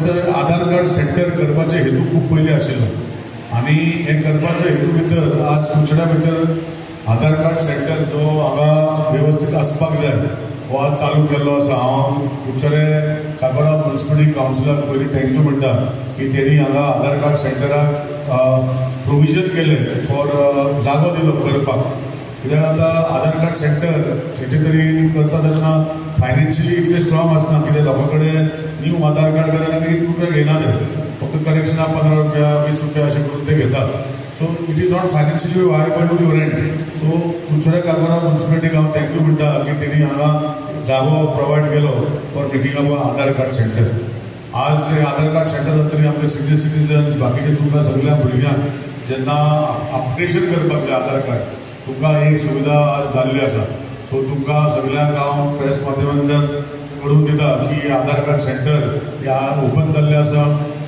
Sir आधार card centre करपाचे हेतू खूप पयलीं आशिल्लो आनी हे करपाच्या हेतू भितर आज कुचड्या भितर आधार कार्ड सेंटर जो हांगा वेवस्थीत आसपाक जाय हो आज चालू केल्लो आसा। हांव कुचडे काकोरा म्युनिसिपलिटी कावन्सिलाक पयलीं थँक्यू म्हणटा की तेणी हांगा आधार कार्ड सेंटराक प्रोविजन केलें फॉर जागो दिलो करपाक। कित्याक आतां आधार कार्ड सेंटर खंयचे तरी करता तेन्ना फायनान्शियली इतले स्ट्रॉंग आसना, कित्याक लोकां कडेन न्यू आधार कार्ड करताना ₹1 घेना ते, फक्त करेक्शनाक ₹15, ₹20 अशें करून ते घेतात। So it is not financially viable to the rent. So कुचडे काकोरा म्युनिसिपलिटीक हांव थँक्यू म्हणटा की तेणी हांगा जागो प्रोवायड केलो for making up Aadhaar card centre. आज हे आधार कार्ड सेंटर जातरी आमचे सिनियर सिटीजन्स बाकीचे तुमकां सगळ्या भुरग्यांक जेन्ना अपडेशन करपाक जाय आधार कार्ड तुमकां एक सुविधा आज जाल्ली आसा। सो तुमकां सगळ्यांक हांव प्रेस माध्यमांतल्यान कळून दिता की आधार कार्ड सेंटर ह्या ओपन जाल्लें आसा।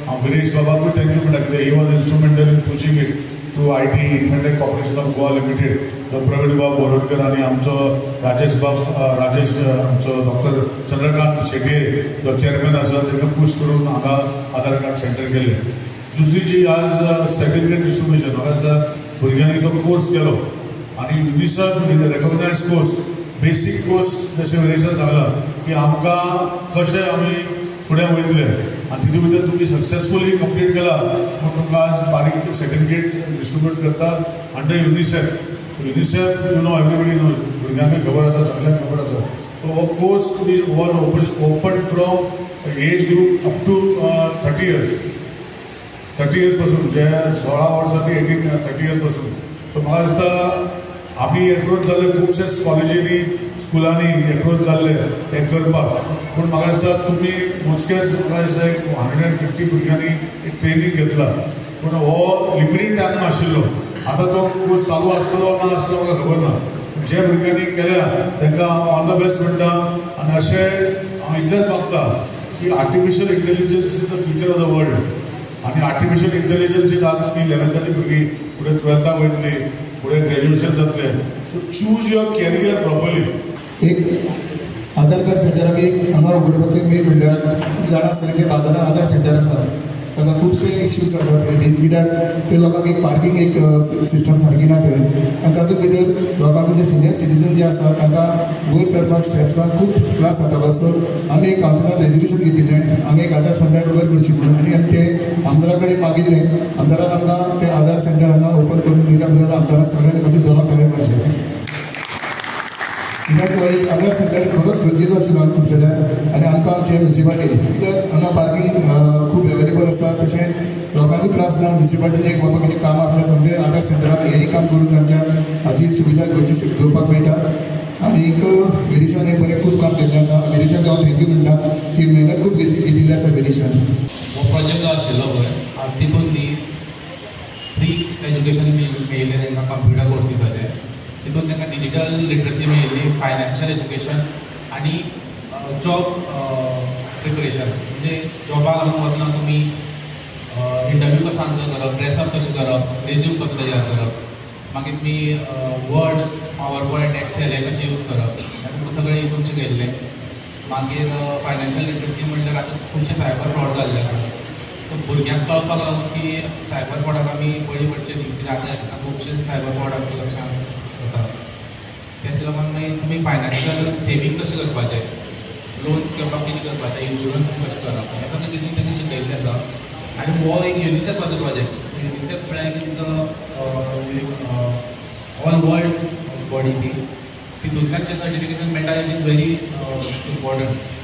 हांव गिरीश बाबाकूय थँक्यू म्हणटा कित्याक he was instrumental in pushing it through IT Infotech corporation of Goa limited. So Praveen Bab Borodkar आनी आमचो राजेश आमचो डॉक्टर चंद्रकांत शेटये जो चेअरमॅन आसा ताका पुश करून हांगा आधार कार्ड सेंटर केल्लें। दुसरी जी आज सर्टिफिकेट डिस्ट्रिब्युशन म्हाका भुरग्यांनी तो कोर्स केलो आनी युनिसेफ रेकॉग्नायज कोर्स बेसीक कोर्स जशें विरेशान सांगला की आमकां कशें आमी फुडें वयतले आनी तितून भितर तुमी सक्सेसफुली कंप्लीट केला पूण तुमकां आज बारीक सर्टिफिकेट डिस्ट्रिब्यूट करता under UNICEF. So UNICEF you know everybody knows, भुरग्यांकूय खबर आसा, सगळ्यांक खबर आसा। सो हो course was open from age group up to 30 years, 30 years पासून जे 16 वर्सां ते 30 years पासून। सो म्हाका दिसता आमी एप्रोच जाल्ले खुबशे कॉलेजींनी स्कुलांनी एप्रोच जाल्ले हे करपाक, पूण म्हाका दिसता तुमी मोजकेच म्हाका दिसता 150 भुरग्यांनी एक ट्रेनींग घेतला, पूण हो लिमिटेड टायम नाशिल्लो। आतां तो कोर्स चालू आसतलो ना आसतलो म्हाका खबर ना, जे भुरग्यांनी केल्या तांकां हांव ऑल द बेस्ट म्हणटा। आनी अशें हांव इतलेंच मागता की artificial intelligence is the future of the world आनी आर्टिफिशियल इंटेलिजन्सीन आज तुमी 11th भुरगीं फुडें 12th वयतली, फुडें ग्रॅज्युएशन जातले। So choose your career properly. एक आधार कार्ड सेंटर आमी हांगा उगडपाचें मेन म्हणल्यार जाणा आसतलें की बाजारांत आधार सेंटर आसा ताका खुबशे इश्यूज आसात थंय, कित्याक ते लोकांक एक पार्किंग एक सिस्टम सारकी ना थंय आनी तातूंत भितर लोकांक जे सिनियर सिटीजन जे आसा तांकां वयर चडपाक स्टेप्सांक खूब त्रास जातालो। सो आमी एक कावन्सिलान रेजोल्युशन घेतिल्लें आमी एक आधार सेंटर उबर करची म्हणून आनी आमी ते आमदारा कडेन मागिल्लें। आमदारान आमकां ते आधार सेंटर हांगा ओपन करून दिल्या बद्दल आमदाराक सगळ्यांनी म्हजे जोरान खरें करचें। कित्याक हो एक आधार सेंटर खरोच गरजेचो आशिल्लो कुचड्यार आनी आमकां आमचे म्युनिसिपालिटी कित्याक हांगा पार्किंग खूब एवेलेबल आसा, तशेंच लोकांकूय त्रास ना। म्युनिसिपालिटीन एक बाबा कितें काम आसल्यार समजे आधार सेंटराक हेंय काम करून तांच्या हाची सुविधा घेवपाक मेळटा। आनीक गिरीशान एक बरें खूब काम केल्लें आसा। गिरीशाक हांव थँक्यू म्हणटा की मेहनत खूब घेतिल्ली आसा गिरीशान। हो प्रोजेक्ट जो आशिल्लो पळय तितून न्ही फ्री एज्युकेशन मेळिल्लें तांकां कंप्युटर कोर्सीसाचे, तितून तांकां डिजिटल लिटरसी मेळिल्ली, फायनान्शियल एज्युकेशन आनी जॉब प्रिपरेशन। म्हणजे जॉबाक लागून वतना तुमी इंटरव्यू कसो आन्सर करप, ड्रेसअप कशें करप, रेज्यूम कसो तयार करप, मागीर तुमी वर्ड, पावर पॉयंट, एक्सेल हे कशें यूज करप हें तुमकां सगळें हितून शिकयल्लें। मागीर फायनान्शियल लिटरसी म्हणल्यार आतां खुबशे सायबर फ्रॉड जाल्ले आसा, सो भुरग्यांक कळपाक लागून की सायबर फ्रॉडाक आमी बळी पडचे न्ही, कित्याक आतां ह्या खुबशे सायबर फ्रॉड आमच्या लक्षांत येता। तेच लागून मागीर तुमी फायनान्शियल सेवींग कशें करपाचें, लोन्स घेवपाक कितें करपाचें, इन्शुरन्स कशें करप हें सगळें तितून तांकां शिकयल्लें आसा। आनी हो एक युनिसेफाचो प्रोजेक्ट। युनिसेफ म्हळ्यार इज ऑल वर्ल्ड बॉडी ती, तितूंतल्यान जें सर्टिफिकेशन मेळटा इट इज व्हेरी इम्पॉर्टंट।